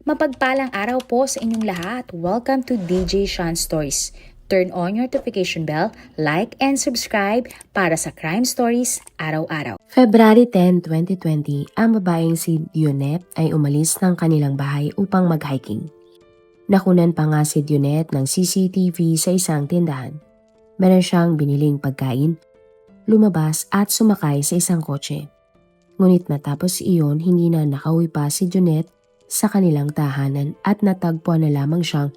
Mapagpalang araw po sa inyong lahat. Welcome to DJ Sean Stories. Turn on your notification bell, like and subscribe para sa crime stories araw-araw. February 10, 2020, ang babaeng si Dionette ay umalis ng kanilang bahay upang mag-hiking. Nakunan pa nga si Dionette ng CCTV sa isang tindahan. Meron siyang biniling pagkain, lumabas at sumakay sa isang kotse. Ngunit matapos iyon, hindi na nakauwi pa si Dionette sa kanilang tahanan at natagpuan na lamang siyang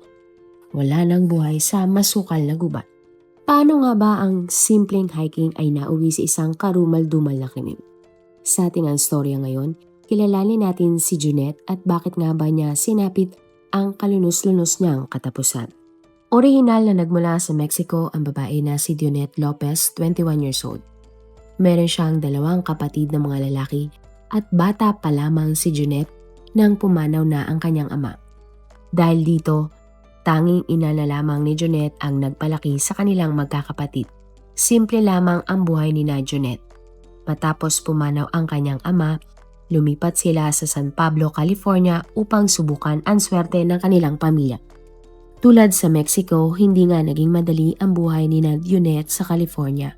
wala ng buhay sa masukal na gubat. Paano nga ba ang simpleng hiking ay nauwi sa isang karumal-dumal na krimen? Sa ating ang storya ngayon, kilalanin natin si Dionette at bakit nga ba niya sinapit ang kalunos-lunos niyang katapusan. Orihinal na nagmula sa Mexico ang babae na si Dionette Lopez, 21 years old. Meron siyang 2 kapatid na mga lalaki at bata pa lamang si Dionette nang pumanaw na ang kanyang ama. Dahil dito, tanging ina na lamang ni Dionette ang nagpalaki sa kanilang magkakapatid. Simple lamang ang buhay ni Dionette. Matapos pumanaw ang kanyang ama, lumipat sila sa San Pablo, California upang subukan ang swerte ng kanilang pamilya. Tulad sa Mexico, hindi nga naging madali ang buhay ni Dionette sa California.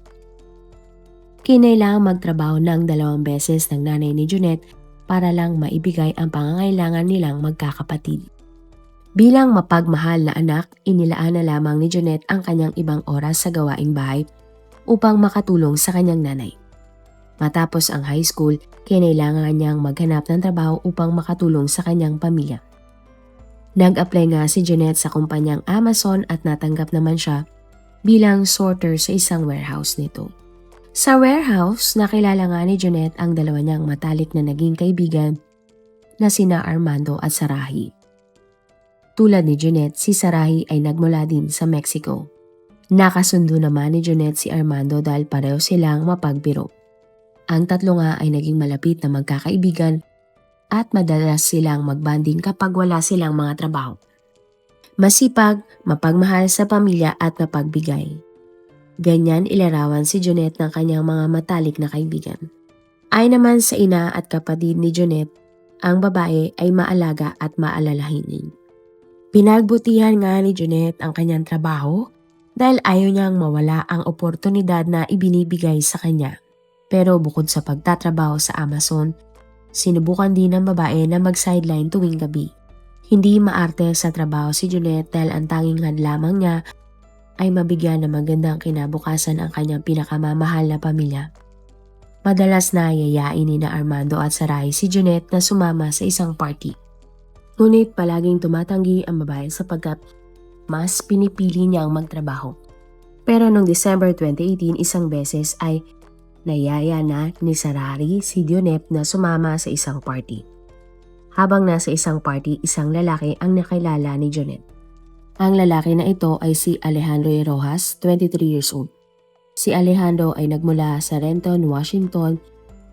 Kinailangang magtrabaho ng 2 beses ng nanay ni Dionette para lang maibigay ang pangangailangan nilang magkakapatid. Bilang mapagmahal na anak, inilaan na lamang ni Dionette ang kanyang ibang oras sa gawaing bahay upang makatulong sa kanyang nanay. Matapos ang high school, kinailangan niyang maghanap ng trabaho upang makatulong sa kanyang pamilya. Nag-apply nga si Dionette sa kumpanyang Amazon at natanggap naman siya bilang sorter sa isang warehouse nito. Sa warehouse, nakilala nga ni Dionette ang 2 niyang matalik na naging kaibigan na sina Armando at Sarahi. Tulad ni Dionette, si Sarahi ay nagmula din sa Mexico. Nakasundo naman ni Dionette si Armando dahil pareho silang mapagbiro. Ang 3 nga ay naging malapit na magkakaibigan at madalas silang magbanding kapag wala silang mga trabaho. Masipag, mapagmahal sa pamilya at mapagbigay. Ganyan ilarawan si Dionette ng kanyang mga matalik na kaibigan. Ay naman sa ina at kapatid ni Dionette, ang babae ay maalaga at maalalahanin. Pinagbutihan nga ni Dionette ang kanyang trabaho dahil ayaw niyang mawala ang oportunidad na ibinibigay sa kanya. Pero bukod sa pagtatrabaho sa Amazon, sinubukan din ng babae na mag-sideline tuwing gabi. Hindi maarte sa trabaho si Dionette dahil ang tanging hadlamang niya ay mabigyan ng magandang kinabukasan ang kanyang pinakamamahal na pamilya. Madalas na yayain ni na Armando at Saray si Dionette na sumama sa isang party. Ngunit palaging tumatanggi ang babae sapagkat mas pinipili niyang magtrabaho. Pero noong December 2018, isang beses ay nayaya na ni Sarari si Dionette na sumama sa isang party. Habang nasa isang party, isang lalaki ang nakilala ni Dionette. Ang lalaki na ito ay si Alejandro Rojas, 23 years old. Si Alejandro ay nagmula sa Renton, Washington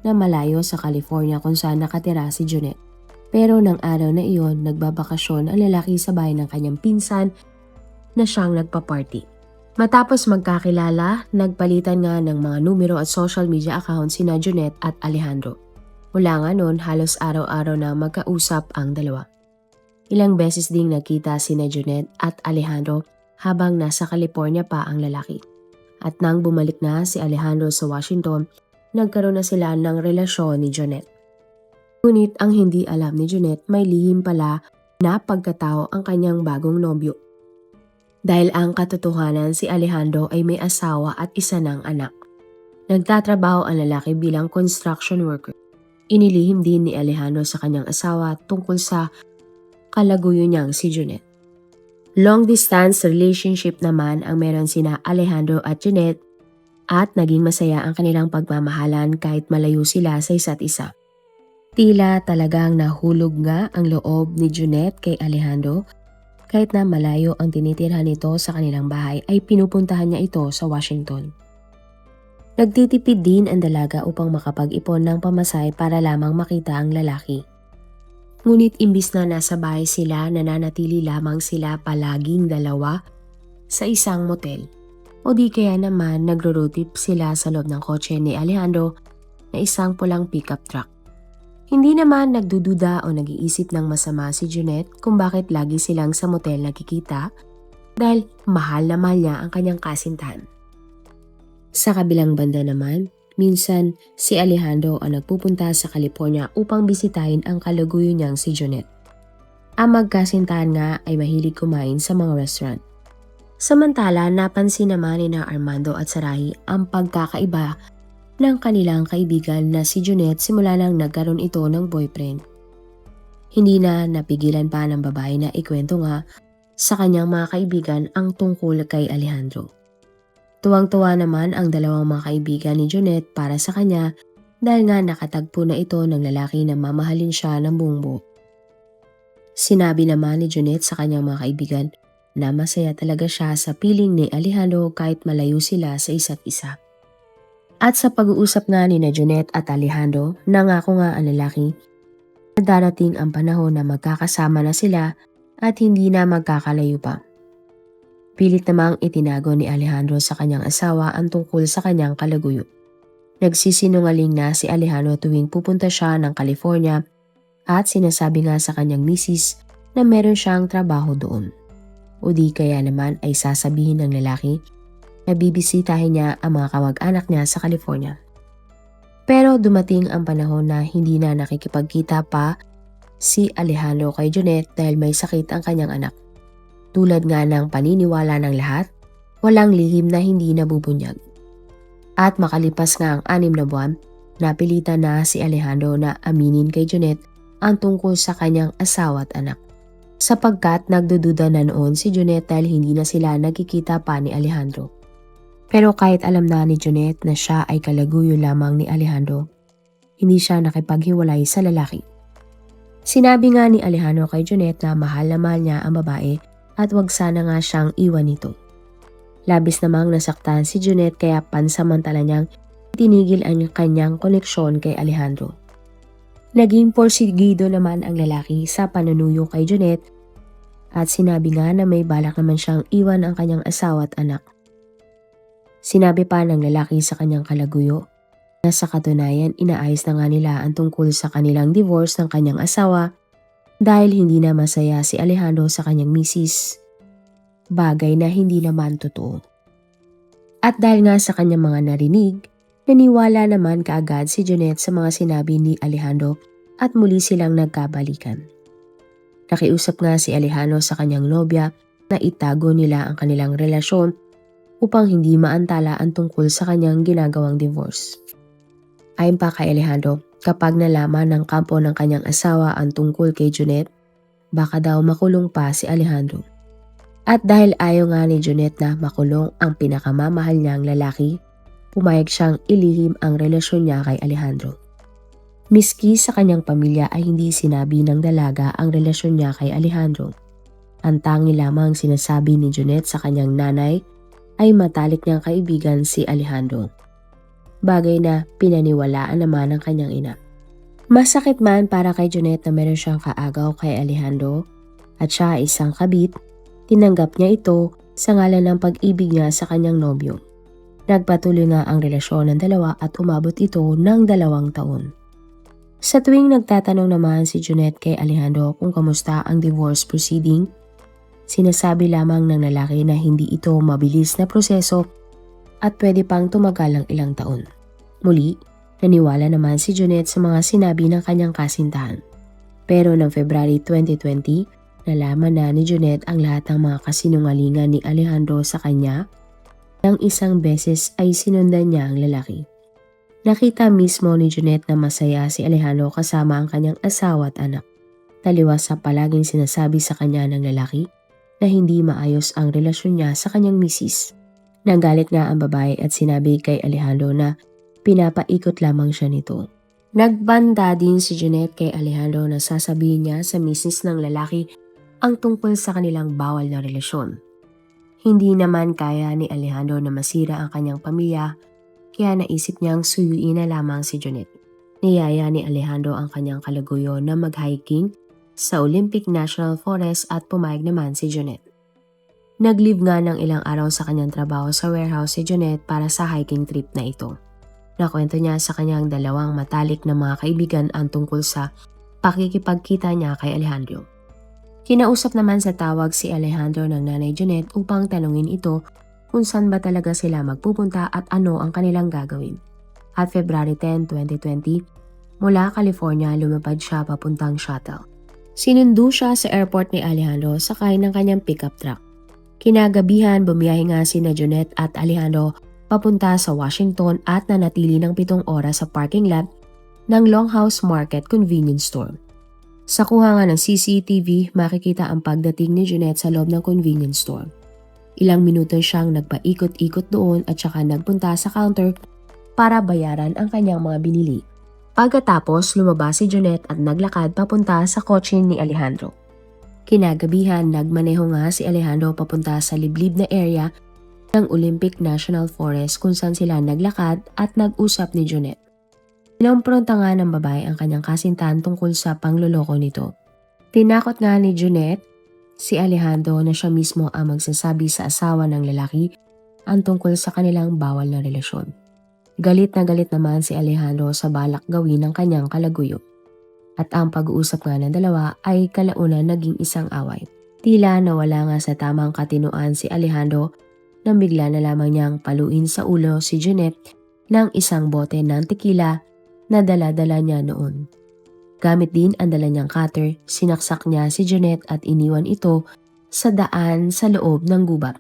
na malayo sa California kung saan nakatira si Dionette. Pero nang araw na iyon, nagbabakasyon ang lalaki sa bahay ng kanyang pinsan na siyang nagpa-party. Matapos magkakilala, nagpalitan nga ng mga numero at social media accounts sina Dionette at Alejandro. Mula nga noon, halos araw-araw na magkausap ang dalawa. Ilang beses ding nagkita sina Dionette at Alejandro habang nasa California pa ang lalaki. At nang bumalik na si Alejandro sa Washington, nagkaroon na sila ng relasyon ni Dionette. Ngunit ang hindi alam ni Dionette, may lihim pala na pagkatao ang kanyang bagong nobyo. Dahil ang katotohanan, si Alejandro ay may asawa at isa ng anak. Nagtatrabaho ang lalaki bilang construction worker. Inilihim din ni Alejandro sa kanyang asawa tungkol sa kalaguyo niyang si Dionette. Long distance relationship naman ang meron sina Alejandro at Dionette at naging masaya ang kanilang pagmamahalan kahit malayo sila sa isa't isa. Tila talagang nahulog nga ang loob ni Dionette kay Alejandro kahit na malayo ang tinitirhan nito sa kanilang bahay ay pinupuntahan niya ito sa Washington. Nagtitipid din ang dalaga upang makapag-ipon ng pamasahe para lamang makita ang lalaki. Ngunit imbis na nasa bahay sila, nananatili lamang sila palaging 2 sa isang motel. O di kaya naman nagro-road trip sila sa loob ng kotse ni Alejandro na isang pulang pickup truck. Hindi naman nagdududa o nag-iisip ng masama si Junette kung bakit lagi silang sa motel nagkikita dahil mahal na mahal niya ang kanyang kasintahan. Sa kabilang banda naman, minsan si Alejandro ang nagpupunta sa California upang bisitahin ang kalaguyo niyang si Junette. Ang magkasintahan nga ay mahilig kumain sa mga restaurant. Samantala, napansin naman ni Armando at Sarahi ang pagkakaiba ng kanilang kaibigan na si Junette simula nang nagkaroon ito ng boyfriend. Hindi na napigilan pa ng babae na ikwento nga sa kanyang mga kaibigan ang tungkol kay Alejandro. Tuwang-tuwa naman ang dalawang mga kaibigan ni Junette para sa kanya dahil nga nakatagpo na ito ng lalaki na mamahalin siya ng buong buo. Sinabi naman ni Junette sa kanyang mga kaibigan na masaya talaga siya sa piling ni Alejandro kahit malayo sila sa isa't isa. At sa pag-uusap nga ni Junette at Alejandro, nangako nga ang lalaki na darating ang panahon na magkakasama na sila at hindi na magkakalayo pa. Pilit namang itinago ni Alejandro sa kanyang asawa ang tungkol sa kanyang kalaguyo. Nagsisinungaling na si Alejandro tuwing pupunta siya ng California at sinasabi nga sa kanyang misis na meron siyang trabaho doon. O di kaya naman ay sasabihin ng lalaki na bibisitahin niya ang mga kamag-anak niya sa California. Pero dumating ang panahon na hindi na nakikipagkita pa si Alejandro kay Junette dahil may sakit ang kanyang anak. Tulad nga ng paniniwala ng lahat, walang lihim na hindi nabubunyag. At makalipas nga ang 6 na buwan, napilitan na si Alejandro na aminin kay Junette ang tungkol sa kanyang asawa at anak. Sapagkat nagdududa na noon si Junette dahil hindi na sila nagkikita pa ni Alejandro. Pero kahit alam na ni Junette na siya ay kalaguyo lamang ni Alejandro, hindi siya nakipaghiwalay sa lalaki. Sinabi nga ni Alejandro kay Junette na mahal niya ang babae at wag sana nga siyang iwan nito. Labis namang nasaktan si Junette kaya pansamantala niyang tinigil ang kanyang koneksyon kay Alejandro. Naging porsigido naman ang lalaki sa panunuyo kay Junette at sinabi nga na may balak naman siyang iwan ang kanyang asawa at anak. Sinabi pa ng lalaki sa kanyang kalaguyo na sa katunayan inaayos na nga nila ang tungkol sa kanilang divorce ng kanyang asawa dahil hindi na masaya si Alejandro sa kanyang misis. Bagay na hindi naman totoo. At dahil nga sa kanyang mga narinig, naniwala naman kaagad si Junette sa mga sinabi ni Alejandro at muli silang nagkabalikan. Nakiusap nga si Alejandro sa kanyang nobya na itago nila ang kanilang relasyon upang hindi maantala ang tungkol sa kanyang ginagawang divorce. Ayon pa kay Alejandro, kapag nalaman ng kampo ng kanyang asawa ang tungkol kay Junette, baka daw makulong pa si Alejandro. At dahil ayaw nga ni Junette na makulong ang pinakamamahal niyang lalaki, pumayag siyang ilihim ang relasyon niya kay Alejandro. Miski sa kanyang pamilya ay hindi sinabi ng dalaga ang relasyon niya kay Alejandro. Ang tangi lamang sinasabi ni Junette sa kanyang nanay ay matalik niyang kaibigan si Alejandro. Bagay na pinaniwalaan naman ng kanyang ina. Masakit man para kay Junette na meron siyang kaagaw kay Alejandro at siya ay isang kabit, tinanggap niya ito sa ngalan ng pag-ibig niya sa kanyang nobyo. Nagpatuloy nga ang relasyon ng dalawa at umabot ito ng 2 taon. Sa tuwing nagtatanong naman si Junette kay Alejandro kung kamusta ang divorce proceeding, sinasabi lamang ng lalaki na hindi ito mabilis na proseso at pwede pang tumagal ng ilang taon. Muli, naniwala naman si Junette sa mga sinabi ng kanyang kasintahan. Pero noong February 2020, nalaman na ni Junette ang lahat ng mga kasinungalingan ni Alejandro sa kanya nang isang beses ay sinundan niya ang lalaki. Nakita mismo ni Junette na masaya si Alejandro kasama ang kanyang asawa at anak. Taliwas sa palaging sinasabi sa kanya ng lalaki na hindi maayos ang relasyon niya sa kanyang misis. Nagalit nga ang babae at sinabi kay Alejandro na pinapaikot lamang siya nito. Nagbanda din si Junette kay Alejandro na sasabihin niya sa misis ng lalaki ang tungkol sa kanilang bawal na relasyon. Hindi naman kaya ni Alejandro na masira ang kanyang pamilya kaya naisip niyang suyuin na lamang si Junette. Niyaya ni Alejandro ang kanyang kalaguyo na mag-hiking sa Olympic National Forest at pumayag naman si Junette. Nag-leave nga ng ilang araw sa kanyang trabaho sa warehouse si Junette para sa hiking trip na ito. Nakwento niya sa kanyang dalawang matalik na mga kaibigan ang tungkol sa pakikipagkita niya kay Alejandro. Kinausap naman sa tawag si Alejandro ng Nanay Junette upang tanungin ito kung saan ba talaga sila magpupunta at ano ang kanilang gagawin. At February 10, 2020, mula California lumapad siya papuntang Shuttle. Sinundo siya sa airport ni Alejandro sakay ng kanyang pickup truck. Kinagabihan bumiyahe nga sina Junette at Alejandro papunta sa Washington at nanatili ng 7 oras sa parking lot ng Longhouse Market Convenience Store. Sa kuha nga ng CCTV, makikita ang pagdating ni Junette sa loob ng convenience store. Ilang minuto siyang nagpaikot-ikot doon at saka nagpunta sa counter para bayaran ang kanyang mga binili. Pagkatapos, lumabas si Junette at naglakad papunta sa kotse ni Alejandro. Kinagabihan, nagmaneho nga si Alejandro papunta sa liblib na area ng Olympic National Forest kung saan sila naglakad at nag-usap ni Junette. Pinompronta nga ng babae ang kanyang kasintahan tungkol sa pangloloko nito. Tinakot nga ni Junette si Alejandro na siya mismo ang magsasabi sa asawa ng lalaki ang tungkol sa kanilang bawal na relasyon. Galit na galit naman si Alejandro sa balak gawin ng kanyang kalaguyo. At ang pag-uusap nga ng dalawa ay kalaunan naging isang away. Tila nawala nga sa tamang katinoan si Alejandro nang bigla na lamang niyang paluin sa ulo si Junette ng isang bote ng tequila na dala-dala niya noon. Gamit din ang dala niyang cutter, sinaksak niya si Junette at iniwan ito sa daan sa loob ng gubat.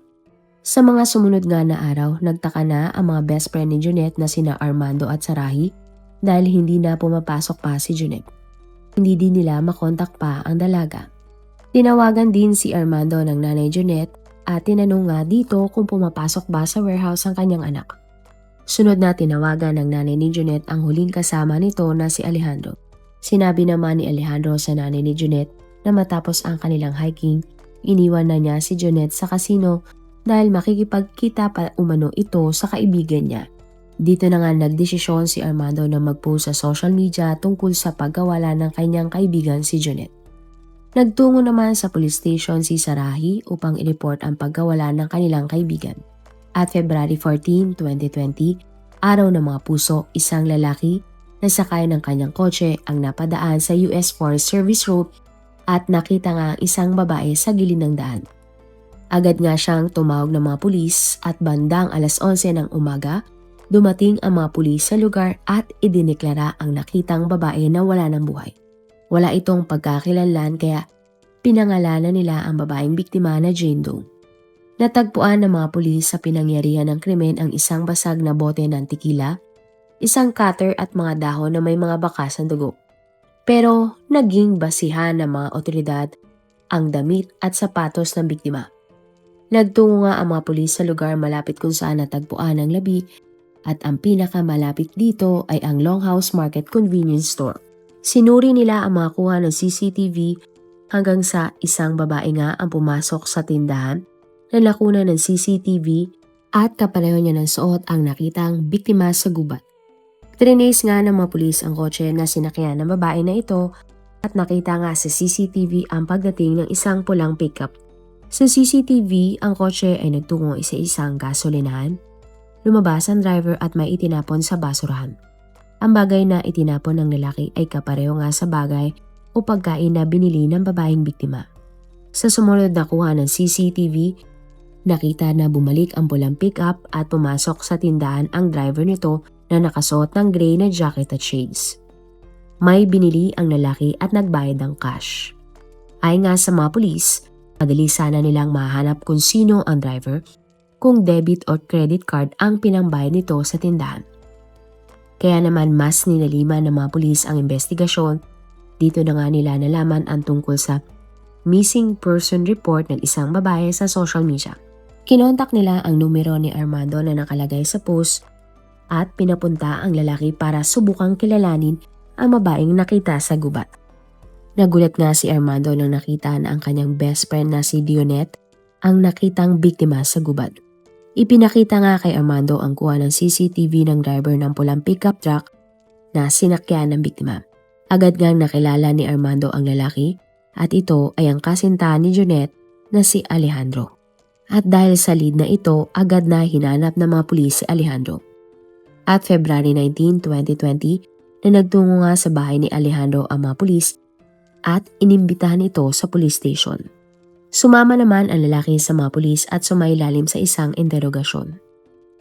Sa mga sumunod nga na araw, nagtaka na ang mga best friend ni Junette na sina Armando at Sarahi dahil hindi na pumapasok pa si Junette. Hindi din nila makontak pa ang dalaga. Tinawagan din si Armando ng Nanay Junette at tinanong nga dito kung pumapasok ba sa warehouse ang kanyang anak. Sunod na tinawagan ng nanay ni Junette ang huling kasama nito na si Alejandro. Sinabi naman ni Alejandro sa nanay ni Junette na matapos ang kanilang hiking, iniwan na niya si Junette sa casino dahil makikipagkita pa umano ito sa kaibigan niya. Dito na nga nagdesisyon si Armando na mag-post sa social media tungkol sa pagkawala ng kanyang kaibigan si Junette. Nagtungo naman sa police station si Sarahi upang i-report ang pagkawala ng kanilang kaibigan. At February 14, 2020, araw ng mga puso, isang lalaki na sakay ng kanyang kotse ang napadaan sa US Forest Service Road at nakita nga ang isang babae sa gilid ng daan. Agad nga siyang tumawag ng mga pulis at bandang 11:00 ng umaga, dumating ang mga pulis sa lugar at idineklara ang nakitang babae na wala ng buhay. Wala itong pagkakilanlan kaya pinangalanan nila ang babaeng biktima na Jane Doe. Natagpuan ng mga pulis sa pinangyarihan ng krimen ang isang basag na bote ng tequila, isang cutter at mga dahon na may mga bakas ng dugo. Pero naging basihan ng mga otoridad ang damit at sapatos ng biktima. Nagtungo nga ang mga pulis sa lugar malapit kung saan natagpuan ang labi at ang pinakamalapit dito ay ang Longhouse Market Convenience Store. Sinuri nila ang mga kuha ng CCTV hanggang sa isang babae nga ang pumasok sa tindahan na nakuna ng CCTV at kapareho niya ng suot ang nakitang biktima sa gubat. Trinace nga ng mga pulis ang kotse na sinakyan ng babae na ito at nakita nga sa CCTV ang pagdating ng isang pulang pickup. Sa CCTV, ang kotse ay nagtungo sa isang gasolinahan. Lumabas ang driver at may itinapon sa basurahan. Ang bagay na itinapon ng lalaki ay kapareho nga sa bagay o pagkain na binili ng babaeng biktima. Sa sumunod na kuha ng CCTV, nakita na bumalik ang pulang pickup at pumasok sa tindahan ang driver nito na nakasuot ng gray na jacket at shades. May binili ang lalaki at nagbayad ng cash. Ayon nga sa mga pulis, madali sana nilang mahanap kung sino ang driver kung debit or credit card ang pinambayad nito sa tindahan. Kaya naman mas ninaliman ng mga pulis ang investigasyon. Dito na nga nila nalaman ang tungkol sa missing person report ng isang babae sa social media. Kinontak nila ang numero ni Armando na nakalagay sa post at pinapunta ang lalaki para subukang kilalanin ang babaeng nakita sa gubat. Nagulat nga si Armando nang nakita na ang kanyang best friend na si Dionette ang nakitang biktima sa gubat. Ipinakita nga kay Armando ang kuha ng CCTV ng driver ng pulang pickup truck na sinakyan ng biktima. Agad ngang nakilala ni Armando ang lalaki at ito ay ang kasintahan ni Junette na si Alejandro. At dahil sa lead na ito, agad na hinanap ng mga pulis si Alejandro. At February 19, 2020 na nagtungo nga sa bahay ni Alejandro ang mga pulis at inimbitahan ito sa police station. Sumama naman ang lalaki sa mga pulis at sumailalim sa isang interogasyon.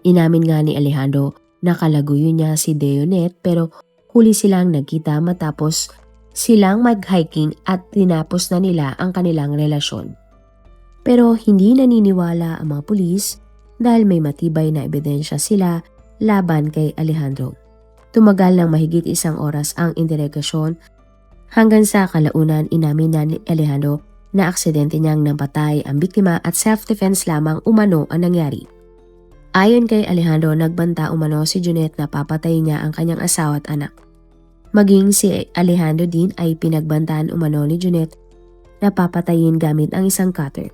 Inamin nga ni Alejandro na kalaguyo niya si Dionette pero huli silang nagkita matapos silang mag-hiking at tinapos na nila ang kanilang relasyon. Pero hindi naniniwala ang mga pulis dahil may matibay na ebidensya sila laban kay Alejandro. Tumagal ng mahigit 1 oras ang interogasyon hanggang sa kalaunan inamin na ni Alejandro na aksidente niyang napatay ang biktima at self-defense lamang umano ang nangyari. Ayon kay Alejandro, nagbanta umano si Junette na papatayin niya ang kanyang asawa at anak. Maging si Alejandro din ay pinagbantaan umano ni Junette na papatayin gamit ang isang cutter.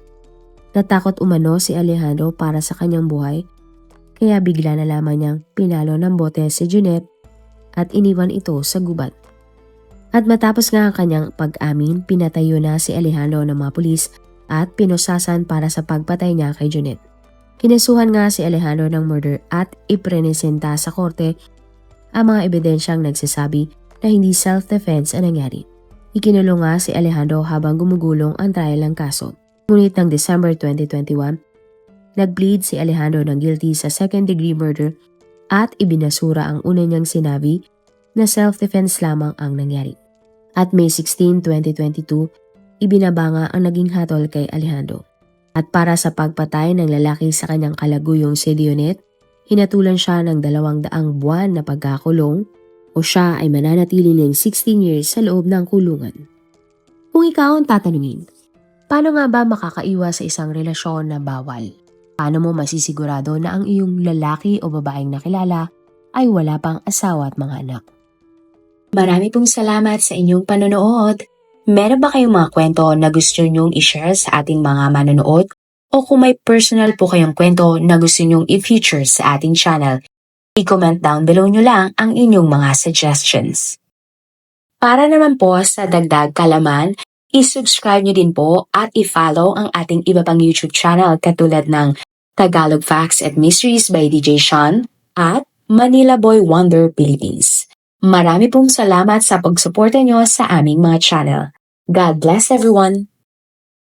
Natakot umano si Alejandro para sa kanyang buhay kaya bigla na lamang niyang pinalo ng bote si Junette at iniwan ito sa gubat. At matapos nga ang kanyang pag-amin, pinatayo na si Alejandro ng mga pulis at pinusasan para sa pagpatay niya kay Junette. Kinasuhan nga si Alejandro ng murder at iprenesenta sa korte ang mga ebidensyang nagsasabi na hindi self-defense ang nangyari. Ikinulong nga si Alejandro habang gumugulong ang trial ng kaso. Ngunit ng December 2021, nag-plead si Alejandro ng guilty sa second-degree murder at ibinasura ang una niyang sinabi na self-defense lamang ang nangyari. At May 16, 2022, ibinaba nga ang naging hatol kay Alejandro. At para sa pagpatay ng lalaki sa kanyang kalaguyong si Dionette, hinatulan siya ng 200 buwan na pagkakulong o siya ay mananatili ng 16 years sa loob ng kulungan. Kung ikaw ang tatanungin, paano nga ba makakaiwas sa isang relasyon na bawal? Paano mo masisigurado na ang iyong lalaki o babaeng nakilala ay wala pang asawa at mga anak? Marami pong salamat sa inyong panonood. Meron ba kayong mga kwento na gusto nyong i-share sa ating mga manonood? O kung may personal po kayong kwento na gusto nyong i-feature sa ating channel, i-comment down below nyo lang ang inyong mga suggestions. Para naman po sa dagdag kalaman, i-subscribe nyo din po at i-follow ang ating iba pang YouTube channel katulad ng Tagalog Facts and Mysteries by DJ Sean at Manila Boy Wonder Philippines. Marami pong salamat sa pagsuporta nyo sa aming mga channel. God bless everyone!